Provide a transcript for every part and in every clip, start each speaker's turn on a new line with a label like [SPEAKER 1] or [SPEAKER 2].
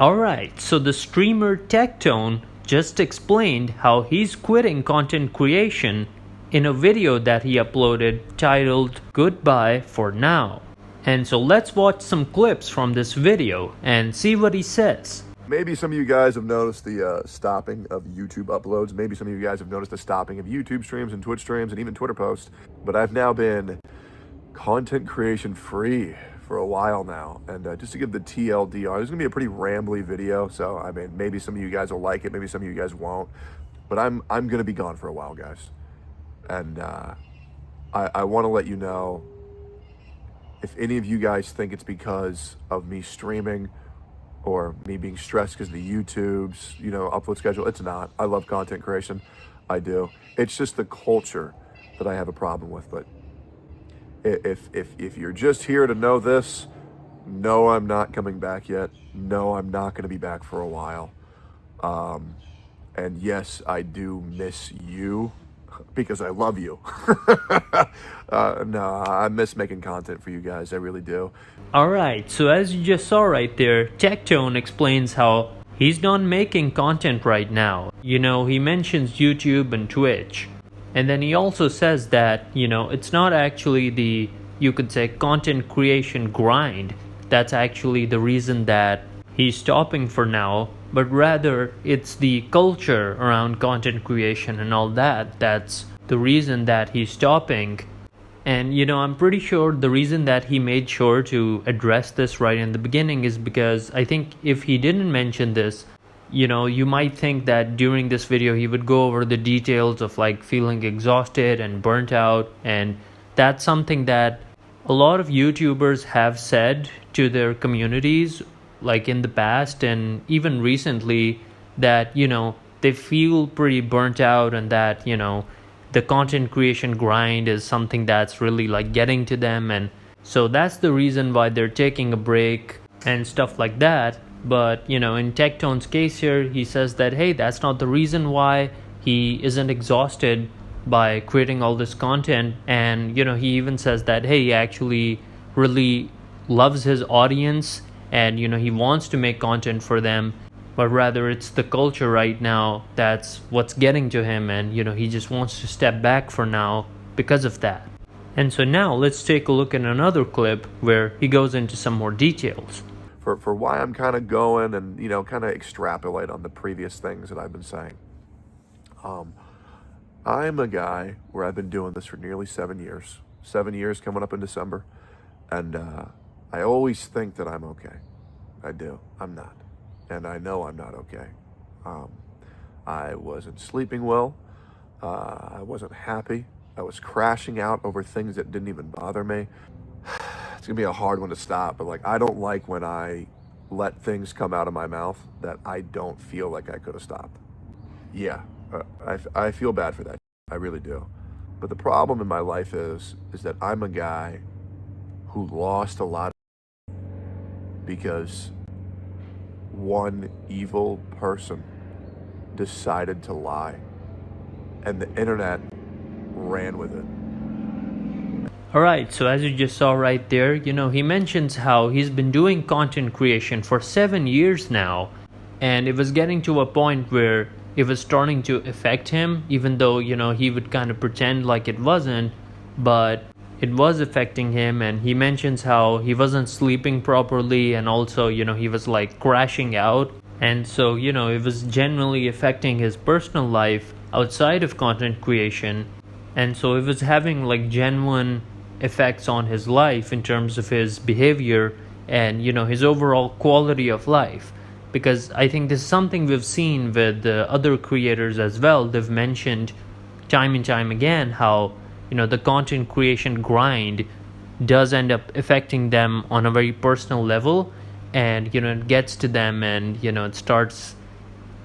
[SPEAKER 1] Alright, so the streamer Tectone just explained how he's quitting content creation in a video that he uploaded titled Goodbye for Now. And so let's watch some clips from this video and see what he says.
[SPEAKER 2] Maybe some of you guys have noticed the stopping of YouTube uploads. Maybe some of you guys have noticed the stopping of YouTube streams and Twitch streams and even Twitter posts. But I've now been content creation free for a while now. And just to give the TLDR, this is going to be a pretty rambly video. So, I mean, maybe some of you guys will like it. Maybe some of you guys won't. But I'm going to be gone for a while, guys. And I want to let you know, if any of you guys think it's because of me streaming or me being stressed because of the YouTube's, upload schedule, it's not. I love content creation. I do. It's just the culture that I have a problem with. But if you're just here to know this, no, I'm not coming back yet. No, I'm not going to be back for a while. And yes, I do miss you because I love you. No, I miss making content for you guys. I really do.
[SPEAKER 1] Alright, so as you just saw right there, Tectone explains how he's not making content right now. He mentions YouTube and Twitch. And then he also says that, it's not actually the, you could say, content creation grind that's actually the reason that he's stopping for now, but rather it's the culture around content creation and all that that's the reason that he's stopping. And I'm pretty sure the reason that he made sure to address this right in the beginning is because I think if he didn't mention this, you might think that during this video he would go over the details of like feeling exhausted and burnt out, and that's something that a lot of YouTubers have said to their communities like in the past and even recently, that they feel pretty burnt out and that the content creation grind is something that's really like getting to them, and so that's the reason why they're taking a break and stuff like that. But in Tectone's case here, he says that hey, that's not the reason why he isn't exhausted by creating all this content. And he even says that hey, he actually really loves his audience and he wants to make content for them, but rather it's the culture right now that's what's getting to him, and he just wants to step back for now because of that. And so now let's take a look at another clip where he goes into some more details.
[SPEAKER 2] For why I'm kind of going and, kind of extrapolate on the previous things that I've been saying. I'm a guy where I've been doing this for nearly 7 years. 7 years coming up in December. And I always think that I'm okay. I do. I'm not. And I know I'm not okay. I wasn't sleeping well. I wasn't happy. I was crashing out over things that didn't even bother me. It's going to be a hard one to stop, but I don't like when I let things come out of my mouth that I don't feel like I could have stopped. Yeah, I feel bad for that. I really do. But the problem in my life is that I'm a guy who lost a lot because one evil person decided to lie, and the internet ran with it.
[SPEAKER 1] Alright, so as you just saw right there, he mentions how he's been doing content creation for 7 years now, and it was getting to a point where it was starting to affect him, even though, he would kind of pretend like it wasn't, but it was affecting him. And he mentions how he wasn't sleeping properly, and also, he was like crashing out, and so, it was generally affecting his personal life outside of content creation, and so it was having like genuine effects on his life in terms of his behavior and his overall quality of life. Because I think this is something we've seen with other creators as well. They've mentioned time and time again how the content creation grind does end up affecting them on a very personal level, and it gets to them, and it starts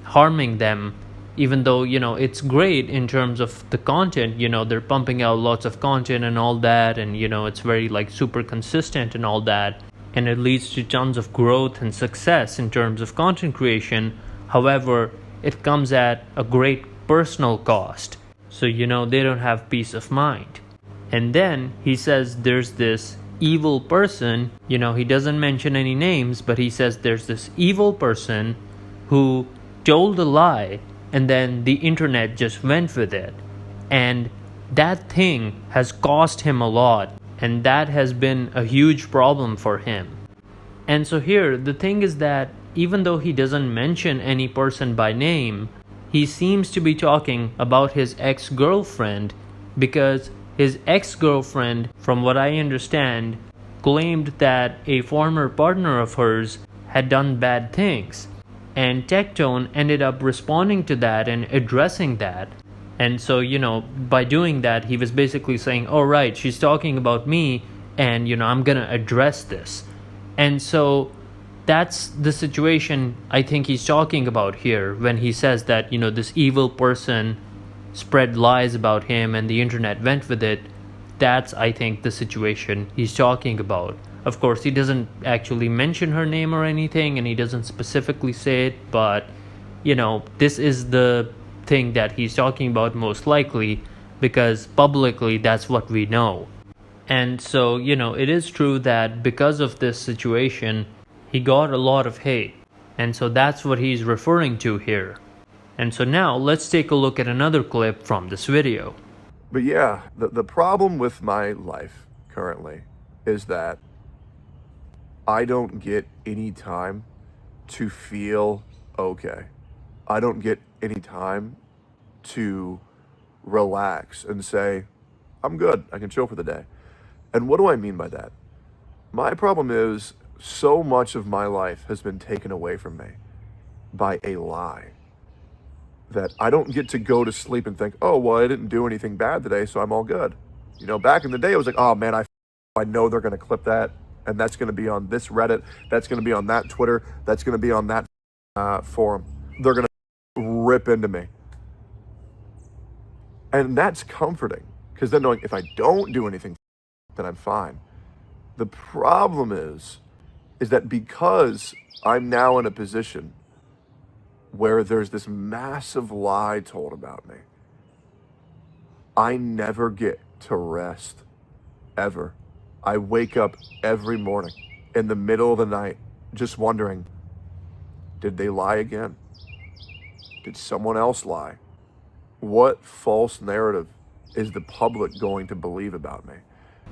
[SPEAKER 1] harming them. Even though it's great in terms of the content, they're pumping out lots of content and all that, and it's very like super consistent and all that, and it leads to tons of growth and success in terms of content creation. However, it comes at a great personal cost, so they don't have peace of mind. And then he says there's this evil person, he doesn't mention any names, but he says there's this evil person who told a lie and then the internet just went with it. And that thing has cost him a lot, and that has been a huge problem for him. And so here, the thing is that even though he doesn't mention any person by name, he seems to be talking about his ex-girlfriend, because his ex-girlfriend, from what I understand, claimed that a former partner of hers had done bad things. And Tectone ended up responding to that and addressing that. And so, by doing that, he was basically saying, oh, right, she's talking about me, and, I'm going to address this. And so that's the situation I think he's talking about here when he says that, this evil person spread lies about him and the internet went with it. That's, I think, the situation he's talking about. Of course, he doesn't actually mention her name or anything, and he doesn't specifically say it, but, this is the thing that he's talking about most likely, because publicly that's what we know. And so, it is true that because of this situation, he got a lot of hate. And so that's what he's referring to here. And so now let's take a look at another clip from this video.
[SPEAKER 2] But yeah, the problem with my life currently is that I don't get any time to feel okay. I don't get any time to relax and say, I'm good, I can chill for the day. And what do I mean by that? My problem is so much of my life has been taken away from me by a lie, that I don't get to go to sleep and think, oh, well, I didn't do anything bad today, so I'm all good. Back in the day, I was like, oh man, I know they're going to clip that, and that's going to be on this Reddit, that's going to be on that Twitter, that's going to be on that forum. They're going to rip into me. And that's comforting, because then knowing if I don't do anything, then I'm fine. The problem is that because I'm now in a position where there's this massive lie told about me, I never get to rest, ever. I wake up every morning in the middle of the night just wondering, did they lie again? Did someone else lie? What false narrative is the public going to believe about me?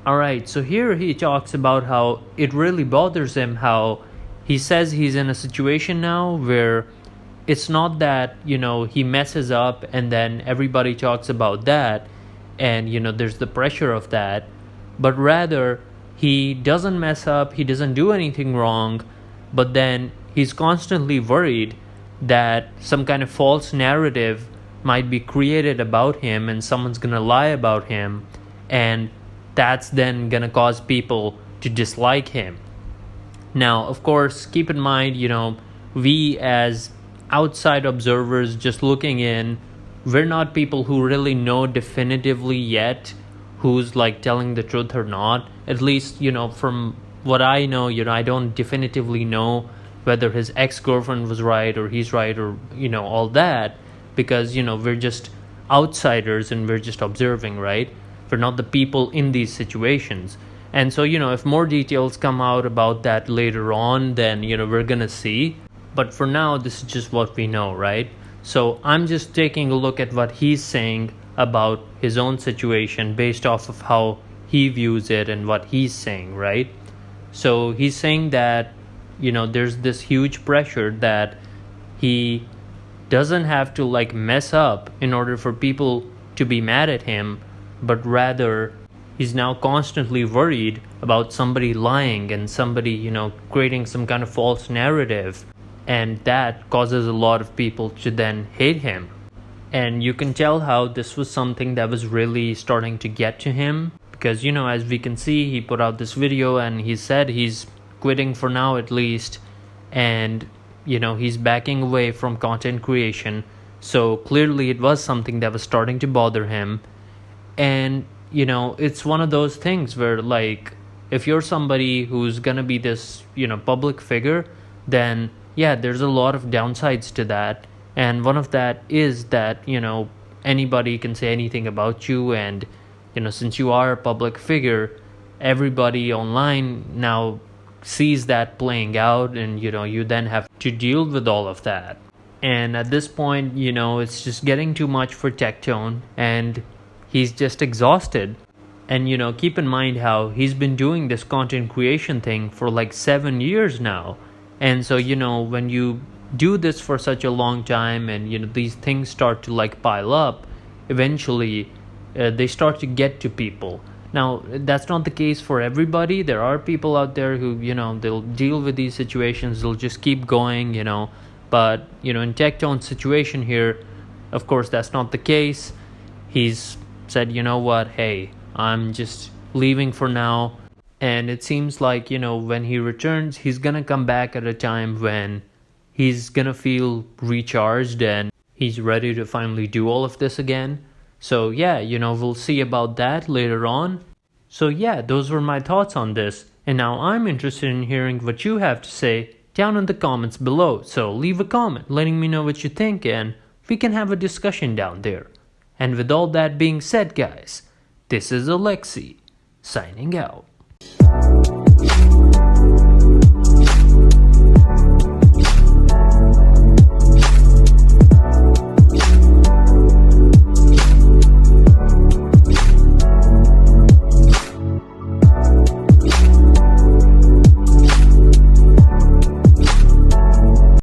[SPEAKER 1] Alright, so here he talks about how it really bothers him, how he says he's in a situation now where it's not that, he messes up and then everybody talks about that and, there's the pressure of that, but rather he doesn't mess up, he doesn't do anything wrong, but then he's constantly worried that some kind of false narrative might be created about him and someone's gonna lie about him, and that's then gonna cause people to dislike him. Now, of course, keep in mind, we as outside observers just looking in, we're not people who really know definitively yet who's like telling the truth or not. At least, from what I know, I don't definitively know whether his ex-girlfriend was right or he's right or, all that, because, we're just outsiders and we're just observing, right? We're not the people in these situations. And so, if more details come out about that later on, then, we're gonna see. But for now, this is just what we know, right? So I'm just taking a look at what he's saying about his own situation based off of how he views it and what he's saying, right? So he's saying that, there's this huge pressure that he doesn't have to like mess up in order for people to be mad at him, but rather he's now constantly worried about somebody lying and somebody, creating some kind of false narrative. And that causes a lot of people to then hate him. And you can tell how this was something that was really starting to get to him. Because, as we can see, he put out this video and he said he's quitting for now at least. And, he's backing away from content creation. So clearly it was something that was starting to bother him. And, it's one of those things where, like, if you're somebody who's gonna be this, public figure, then yeah, there's a lot of downsides to that. And one of that is that, anybody can say anything about you. And, since you are a public figure, everybody online now sees that playing out, and you then have to deal with all of that. And at this point, it's just getting too much for Tectone, and he's just exhausted. And keep in mind how he's been doing this content creation thing for like 7 years now. And so when you do this for such a long time, and these things start to like pile up, eventually they start to get to people. Now that's not the case for everybody. There are people out there who they'll deal with these situations, they'll just keep going, but in Tectone's situation here, of course that's not the case. He's said, you know what, hey, I'm just leaving for now. And it seems like when he returns, he's gonna come back at a time when he's gonna feel recharged and he's ready to finally do all of this again. So yeah, we'll see about that later on. So yeah, those were my thoughts on this. And now I'm interested in hearing what you have to say down in the comments below. So leave a comment letting me know what you think, and we can have a discussion down there. And with all that being said, guys, this is Alexi, signing out.